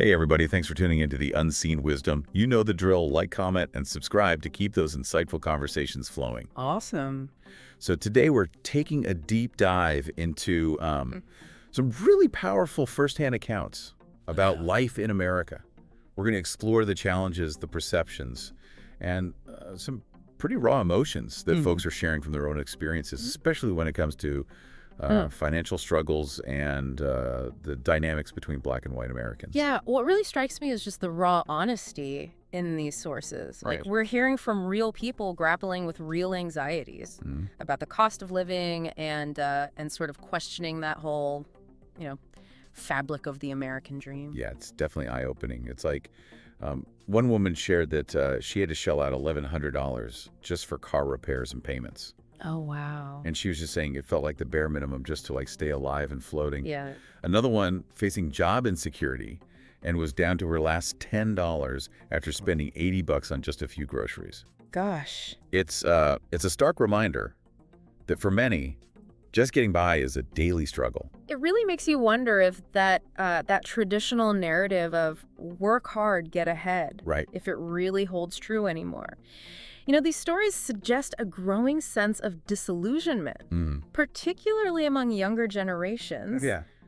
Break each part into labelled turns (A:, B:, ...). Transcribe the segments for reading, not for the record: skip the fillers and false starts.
A: Hey everybody, thanks for tuning into the Unseen Wisdom. You know the drill. Like, comment, and subscribe to keep those insightful conversations flowing.
B: Awesome.
A: So today we're taking a deep dive into some really powerful firsthand accounts about life in America. We're going to explore the challenges, the perceptions, and some pretty raw emotions that folks are sharing from their own experiences, especially when it comes to financial struggles and the dynamics between Black and white Americans.
B: Yeah, what really strikes me is just the raw honesty in these sources.
A: Right.
B: Like, we're hearing from real people grappling with real anxieties about the cost of living and sort of questioning that whole, fabric of the American dream.
A: Yeah, it's definitely eye-opening. It's like one woman shared that she had to shell out $1,100 just for car repairs and payments.
B: Oh, wow.
A: And she was just saying it felt like the bare minimum just to stay alive and floating.
B: Yeah.
A: Another one facing job insecurity and was down to her last $10 after spending $80 on just a few groceries.
B: Gosh.
A: It's a stark reminder that for many, just getting by is a daily struggle.
B: It really makes you wonder if that traditional narrative of work hard, get ahead,
A: Right.
B: if it really holds true anymore. These stories suggest a growing sense of disillusionment, particularly among younger generations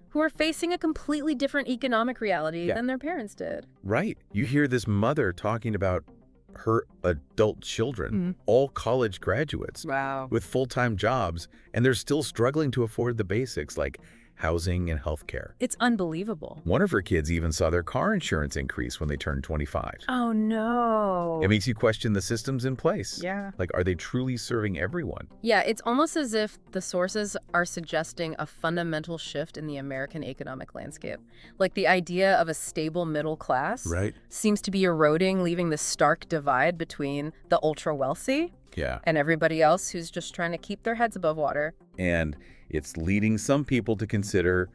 B: who are facing a completely different economic reality than their parents did.
A: Right. You hear this mother talking about her adult children, all college graduates
B: Wow.
A: with full-time jobs, and they're still struggling to afford the basics like housing and health care.
B: It's unbelievable.
A: One of her kids even saw their car insurance increase when they turned 25.
B: Oh, no.
A: It makes you question the systems in place.
B: Yeah.
A: Like, are they truly serving everyone?
B: Yeah, it's almost as if the sources are suggesting a fundamental shift in the American economic landscape. Like, the idea of a stable middle class
A: Right.
B: seems to be eroding, leaving this stark divide between the ultra-wealthy
A: Yeah.
B: and everybody else who's just trying to keep their heads above water.
A: And it's leading some people to consider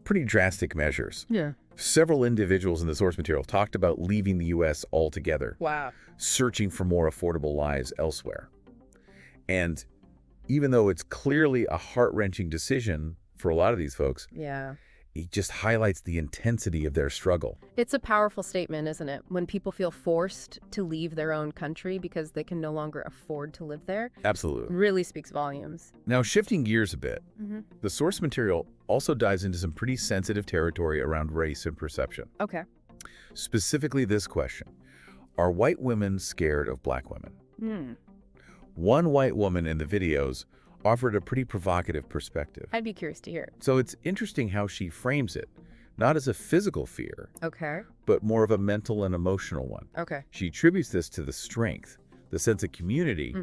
A: pretty drastic measures.
B: Yeah.
A: Several individuals in the source material talked about leaving the U.S. altogether,
B: Wow.
A: searching for more affordable lives elsewhere. And even though it's clearly a heart-wrenching decision for a lot of these folks,
B: Yeah.
A: it just highlights the intensity of their struggle.
B: It's a powerful statement, isn't it? When people feel forced to leave their own country because they can no longer afford to live there,
A: Absolutely.
B: really speaks volumes.
A: Now, shifting gears a bit, the source material also dives into some pretty sensitive territory around race and perception.
B: Okay.
A: Specifically this question: are white women scared of Black women? One white woman in the videos offered a pretty provocative perspective.
B: I'd be curious to hear.
A: So it's interesting how she frames it, not as a physical fear,
B: Okay.
A: but more of a mental and emotional one.
B: Okay.
A: She attributes this to the strength, the sense of community,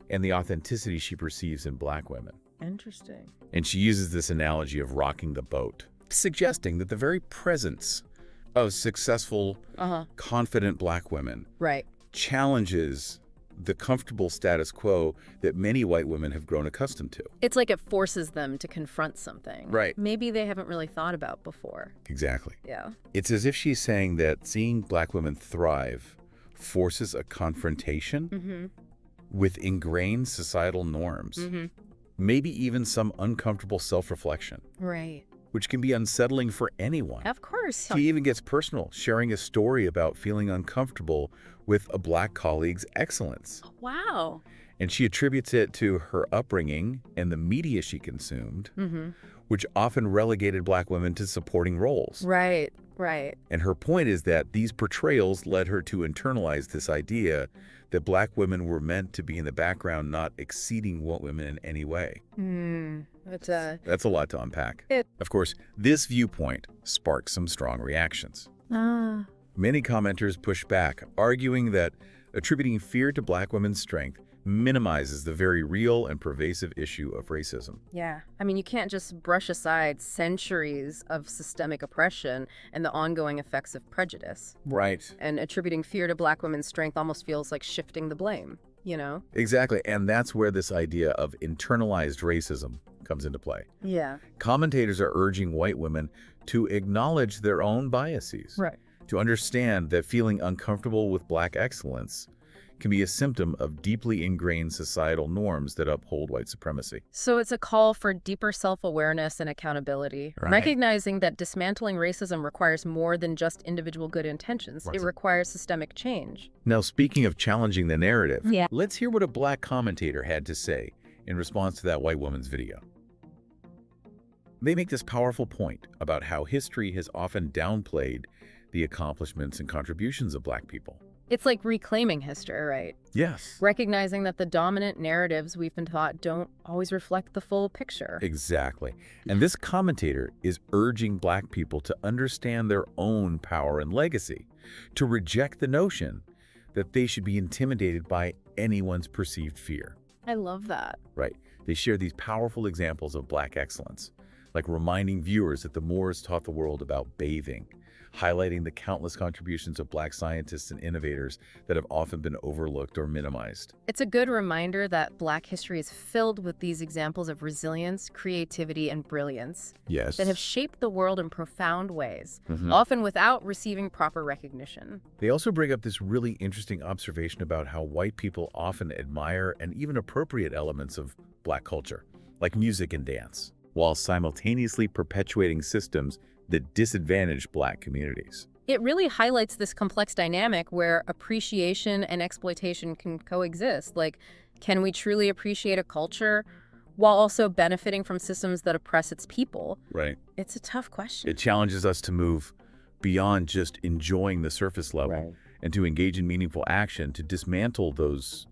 A: and the authenticity she perceives in Black women.
B: Interesting.
A: And she uses this analogy of rocking the boat, suggesting that the very presence of successful, confident Black women
B: Right.
A: challenges the comfortable status quo that many white women have grown accustomed to.
B: It's like it forces them to confront something.
A: Right.
B: Maybe they haven't really thought about before.
A: Exactly.
B: Yeah.
A: It's as if she's saying that seeing Black women thrive forces a confrontation with ingrained societal norms, maybe even some uncomfortable self-reflection,
B: Right.
A: which can be unsettling for anyone.
B: Of course.
A: She even gets personal, sharing a story about feeling uncomfortable with a Black colleague's excellence.
B: Wow.
A: And she attributes it to her upbringing and the media she consumed, which often relegated Black women to supporting roles.
B: Right. Right.
A: And her point is that these portrayals led her to internalize this idea that Black women were meant to be in the background, not exceeding white women in any way. That's a lot to unpack. Of course, this viewpoint sparked some strong reactions. Many commenters push back, arguing that attributing fear to Black women's strength minimizes the very real and pervasive issue of racism.
B: Yeah. I mean, you can't just brush aside centuries of systemic oppression and the ongoing effects of prejudice.
A: Right.
B: And attributing fear to Black women's strength almost feels like shifting the blame,
A: Exactly. And that's where this idea of internalized racism comes into play.
B: Yeah.
A: Commentators are urging white women to acknowledge their own biases,
B: Right.
A: to understand that feeling uncomfortable with Black excellence can be a symptom of deeply ingrained societal norms that uphold white supremacy.
B: So it's a call for deeper self-awareness and accountability, recognizing that dismantling racism requires more than just individual good intentions. It requires systemic change.
A: Now, speaking of challenging the narrative, let's hear what a Black commentator had to say in response to that white woman's video. They make this powerful point about how history has often downplayed the accomplishments and contributions of Black people.
B: It's like reclaiming history, right?
A: Yes.
B: Recognizing that the dominant narratives we've been taught don't always reflect the full picture.
A: Exactly. And this commentator is urging Black people to understand their own power and legacy, to reject the notion that they should be intimidated by anyone's perceived fear.
B: I love that.
A: Right. They share these powerful examples of Black excellence, like reminding viewers that the Moors taught the world about bathing, highlighting the countless contributions of Black scientists and innovators that have often been overlooked or minimized.
B: It's a good reminder that Black history is filled with these examples of resilience, creativity, and brilliance that have shaped the world in profound ways, often without receiving proper recognition.
A: They also bring up this really interesting observation about how white people often admire and even appropriate elements of Black culture, like music and dance, while simultaneously perpetuating systems that disadvantage Black communities.
B: It really highlights this complex dynamic where appreciation and exploitation can coexist. Like, can we truly appreciate a culture while also benefiting from systems that oppress its people?
A: Right.
B: It's a tough question.
A: It challenges us to move beyond just enjoying the surface level and to engage in meaningful action to dismantle those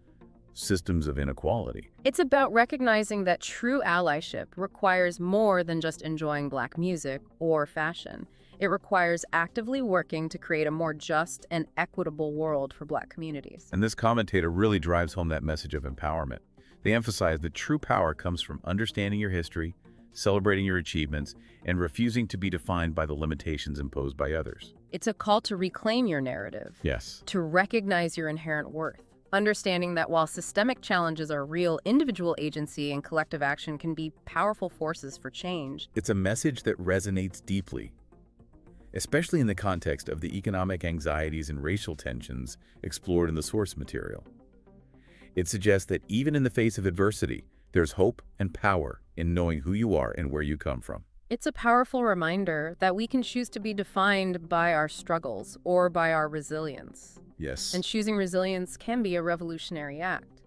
A: systems of inequality.
B: It's about recognizing that true allyship requires more than just enjoying Black music or fashion. It requires actively working to create a more just and equitable world for Black communities.
A: And this commentator really drives home that message of empowerment. They emphasize that true power comes from understanding your history, celebrating your achievements, and refusing to be defined by the limitations imposed by others.
B: It's a call to reclaim your narrative.
A: Yes.
B: To recognize your inherent worth. Understanding that while systemic challenges are real, individual agency and collective action can be powerful forces for change.
A: It's a message that resonates deeply, especially in the context of the economic anxieties and racial tensions explored in the source material. It suggests that even in the face of adversity, there's hope and power in knowing who you are and where you come from.
B: It's a powerful reminder that we can choose to be defined by our struggles or by our resilience.
A: Yes.
B: And choosing resilience can be a revolutionary act.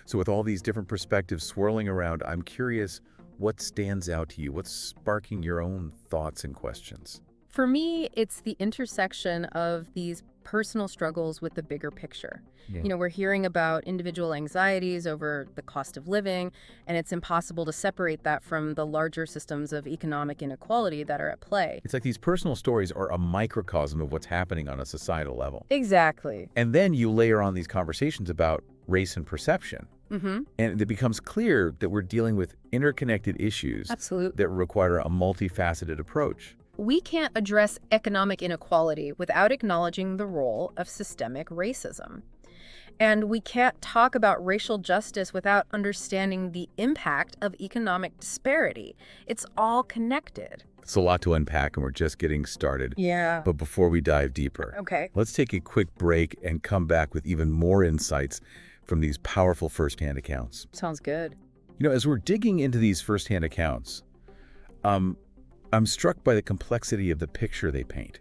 A: So with all these different perspectives swirling around, I'm curious, what stands out to you? What's sparking your own thoughts and questions?
B: For me, it's the intersection of these personal struggles with the bigger picture. You know, we're hearing about individual anxieties over the cost of living, and it's impossible to separate that from the larger systems of economic inequality that are at play.
A: It's like these personal stories are a microcosm of what's happening on a societal level.
B: Exactly.
A: And then you layer on these conversations about race and perception. And it becomes clear that we're dealing with interconnected issues that require a multifaceted approach.
B: We can't address economic inequality without acknowledging the role of systemic racism. And we can't talk about racial justice without understanding the impact of economic disparity. It's all connected.
A: It's a lot to unpack, and we're just getting started.
B: Yeah.
A: But before we dive deeper, let's take a quick break and come back with even more insights from these powerful firsthand accounts.
B: Sounds good.
A: You know, as we're digging into these firsthand accounts, I'm struck by the complexity of the picture they paint.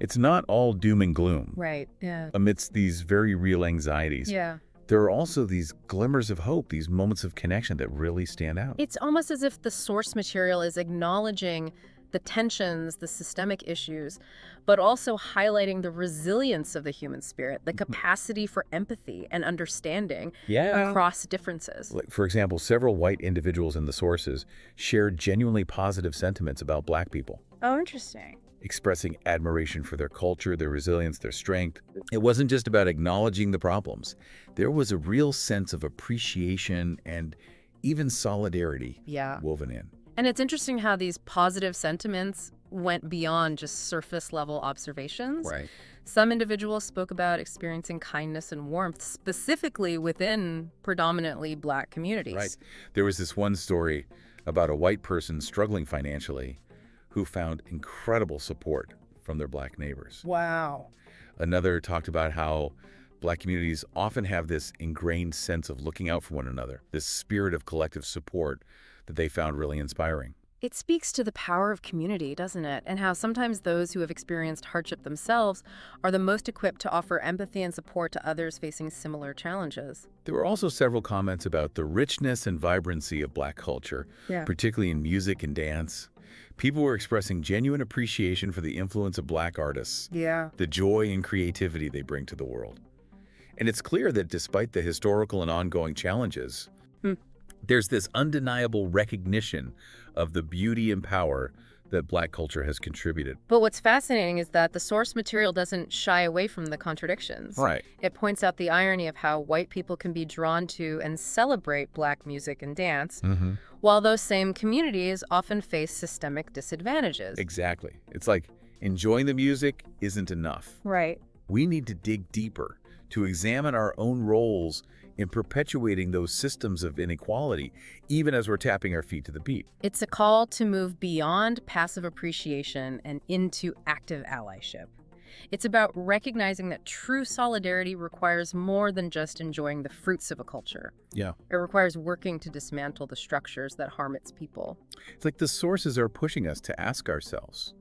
A: It's not all doom and gloom.
B: Right, yeah.
A: Amidst these very real anxieties.
B: Yeah.
A: There are also these glimmers of hope, these moments of connection that really stand out.
B: It's almost as if the source material is acknowledging the tensions, the systemic issues, but also highlighting the resilience of the human spirit, the capacity for empathy and understanding across differences.
A: Like, for example, several white individuals in the sources shared genuinely positive sentiments about Black people.
B: Oh, interesting.
A: Expressing admiration for their culture, their resilience, their strength. It wasn't just about acknowledging the problems. There was a real sense of appreciation and even solidarity woven in.
B: And it's interesting how these positive sentiments went beyond just surface-level observations.
A: Right.
B: Some individuals spoke about experiencing kindness and warmth specifically within predominantly Black communities.
A: Right. There was this one story about a white person struggling financially who found incredible support from their Black neighbors.
B: Wow.
A: Another talked about how Black communities often have this ingrained sense of looking out for one another, this spirit of collective support that they found really inspiring.
B: It speaks to the power of community, doesn't it? And how sometimes those who have experienced hardship themselves are the most equipped to offer empathy and support to others facing similar challenges.
A: There were also several comments about the richness and vibrancy of Black culture, particularly in music and dance. People were expressing genuine appreciation for the influence of Black artists, the joy and creativity they bring to the world. And it's clear that despite the historical and ongoing challenges, there's this undeniable recognition of the beauty and power that Black culture has contributed.
B: But what's fascinating is that the source material doesn't shy away from the contradictions.
A: Right.
B: It points out the irony of how white people can be drawn to and celebrate Black music and dance, while those same communities often face systemic disadvantages.
A: Exactly. It's like enjoying the music isn't enough.
B: Right.
A: We need to dig deeper to examine our own roles in perpetuating those systems of inequality, even as we're tapping our feet to the beat.
B: It's a call to move beyond passive appreciation and into active allyship. It's about recognizing that true solidarity requires more than just enjoying the fruits of a culture.
A: Yeah.
B: It requires working to dismantle the structures that harm its people.
A: It's like the sources are pushing us to ask ourselves,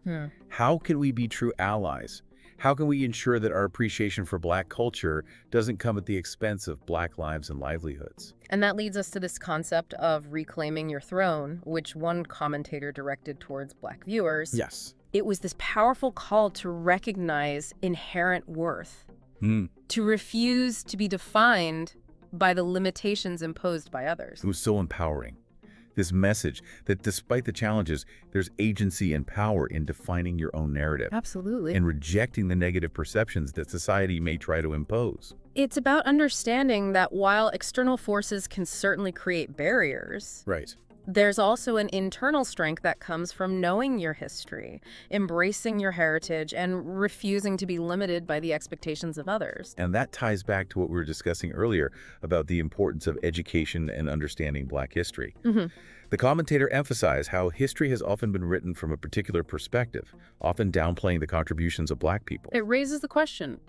A: how can we be true allies? How can we ensure that our appreciation for Black culture doesn't come at the expense of Black lives and livelihoods?
B: And that leads us to this concept of reclaiming your throne, which one commentator directed towards Black viewers.
A: Yes.
B: It was this powerful call to recognize inherent worth, to refuse to be defined by the limitations imposed by others.
A: It was so empowering. This message that despite the challenges, there's agency and power in defining your own narrative.
B: Absolutely.
A: And rejecting the negative perceptions that society may try to impose.
B: It's about understanding that while external forces can certainly create barriers, there's also an internal strength that comes from knowing your history, embracing your heritage, and refusing to be limited by the expectations of others.
A: And that ties back to what we were discussing earlier about the importance of education and understanding Black history. The commentator emphasized how history has often been written from a particular perspective, often downplaying the contributions of Black people.
B: It raises the question,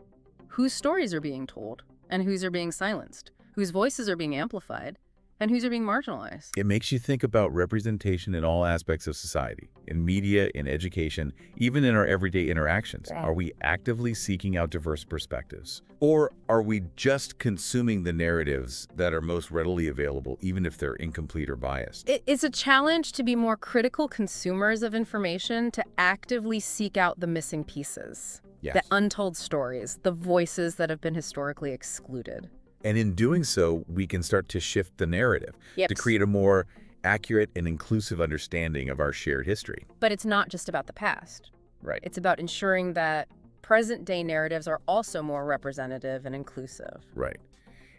B: whose stories are being told and whose are being silenced, whose voices are being amplified, and whose are being marginalized.
A: It makes you think about representation in all aspects of society, in media, in education, even in our everyday interactions. Are we actively seeking out diverse perspectives? Or are we just consuming the narratives that are most readily available, even if they're incomplete or biased?
B: It's a challenge to be more critical consumers of information, to actively seek out the missing pieces, the untold stories, the voices that have been historically excluded.
A: And in doing so, we can start to shift the narrative to create a more accurate and inclusive understanding of our shared history.
B: But it's not just about the past.
A: Right.
B: It's about ensuring that present-day narratives are also more representative and inclusive.
A: Right.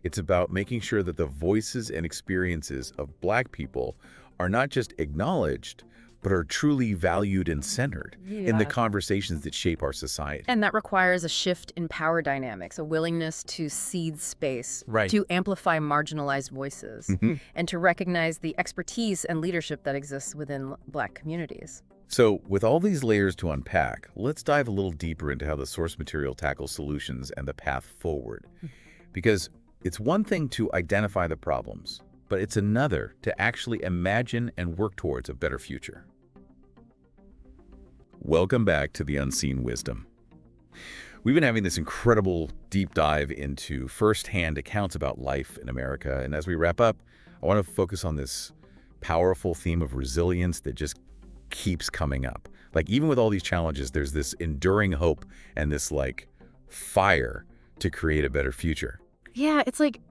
A: It's about making sure that the voices and experiences of Black people are not just acknowledged, but are truly valued and centered in the conversations that shape our society.
B: And that requires a shift in power dynamics, a willingness to cede space, to amplify marginalized voices, and to recognize the expertise and leadership that exists within Black communities.
A: So, with all these layers to unpack, let's dive a little deeper into how the source material tackles solutions and the path forward. Because it's one thing to identify the problems, but it's another to actually imagine and work towards a better future. Welcome back to The Unseen Wisdom. We've been having this incredible deep dive into first-hand accounts about life in America, and as we wrap up, I want to focus on this powerful theme of resilience that just keeps coming up. Like, even with all these challenges, there's this enduring hope and this, like, fire to create a better future.
B: Yeah, it's like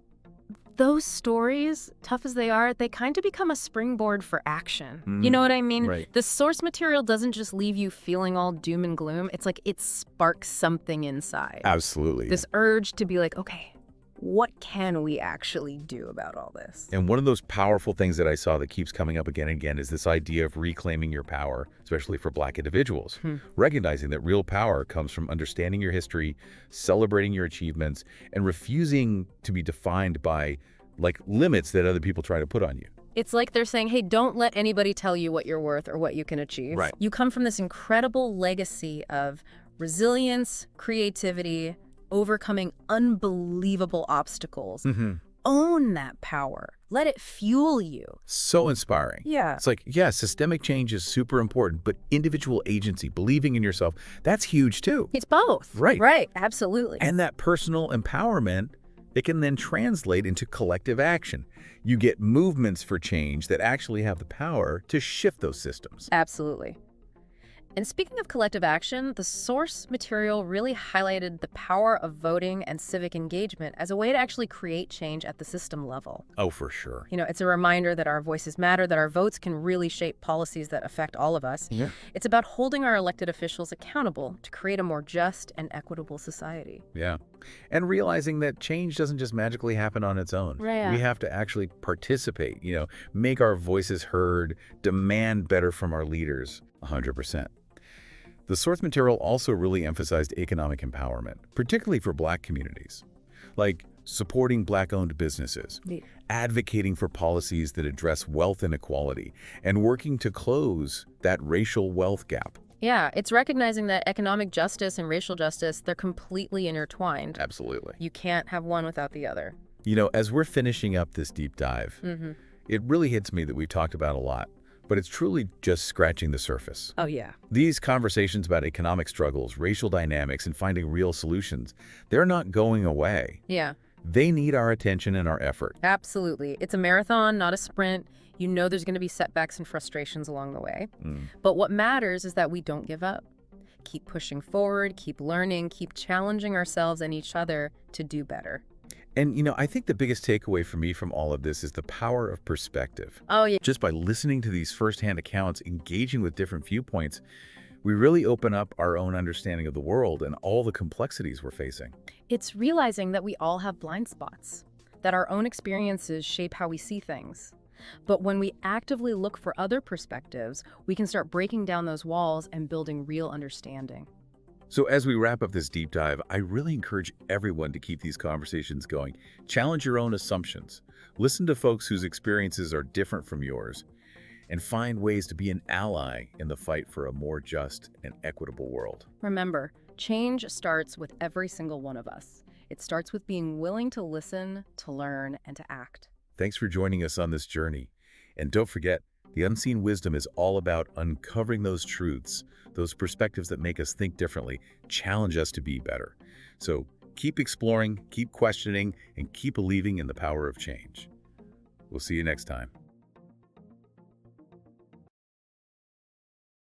B: those stories, tough as they are, they kind of become a springboard for action. You know what I mean?
A: Right.
B: The source material doesn't just leave you feeling all doom and gloom. It's like it sparks something inside.
A: Absolutely.
B: This urge to be like, okay, what can we actually do about all this?
A: And one of those powerful things that I saw that keeps coming up again and again is this idea of reclaiming your power, especially for Black individuals. Recognizing that real power comes from understanding your history, celebrating your achievements, and refusing to be defined by, like, limits that other people try to put on you.
B: It's like they're saying, hey, don't let anybody tell you what you're worth or what you can achieve. You come from this incredible legacy of resilience, creativity, overcoming unbelievable obstacles. Own that power. Let it fuel you.
A: So inspiring.
B: Yeah.
A: It's like, yeah, systemic change is super important, but individual agency, believing in yourself, that's huge too.
B: It's both.
A: Right.
B: Right, absolutely.
A: And that personal empowerment, it can then translate into collective action. You get movements for change that actually have the power to shift those systems.
B: Absolutely. And speaking of collective action, the source material really highlighted the power of voting and civic engagement as a way to actually create change at the system level.
A: Oh, for sure.
B: It's a reminder that our voices matter, that our votes can really shape policies that affect all of us.
A: Yeah.
B: It's about holding our elected officials accountable to create a more just and equitable society.
A: Yeah. And realizing that change doesn't just magically happen on its own.
B: Right.
A: We have to actually participate, make our voices heard, demand better from our leaders. 100%. The source material also really emphasized economic empowerment, particularly for Black communities, like supporting Black-owned businesses, advocating for policies that address wealth inequality, and working to close that racial wealth gap.
B: Yeah, it's recognizing that economic justice and racial justice, they're completely intertwined.
A: Absolutely.
B: You can't have one without the other.
A: As we're finishing up this deep dive, it really hits me that we've talked about a lot, but it's truly just scratching the surface.
B: Oh, yeah.
A: These conversations about economic struggles, racial dynamics, and finding real solutions, they're not going away.
B: Yeah.
A: They need our attention and our effort.
B: Absolutely. It's a marathon, not a sprint. There's going to be setbacks and frustrations along the way. But what matters is that we don't give up. Keep pushing forward, keep learning, keep challenging ourselves and each other to do better.
A: And, I think the biggest takeaway for me from all of this is the power of perspective.
B: Oh, yeah.
A: Just by listening to these firsthand accounts, engaging with different viewpoints, we really open up our own understanding of the world and all the complexities we're facing.
B: It's realizing that we all have blind spots, that our own experiences shape how we see things. But when we actively look for other perspectives, we can start breaking down those walls and building real understanding.
A: So as we wrap up this deep dive, I really encourage everyone to keep these conversations going. Challenge your own assumptions. Listen to folks whose experiences are different from yours, and find ways to be an ally in the fight for a more just and equitable world.
B: Remember, change starts with every single one of us. It starts with being willing to listen, to learn, and to act.
A: Thanks for joining us on this journey. And don't forget, the Unseen Wisdom is all about uncovering those truths, those perspectives that make us think differently, challenge us to be better. So keep exploring, keep questioning, and keep believing in the power of change. We'll see you next time.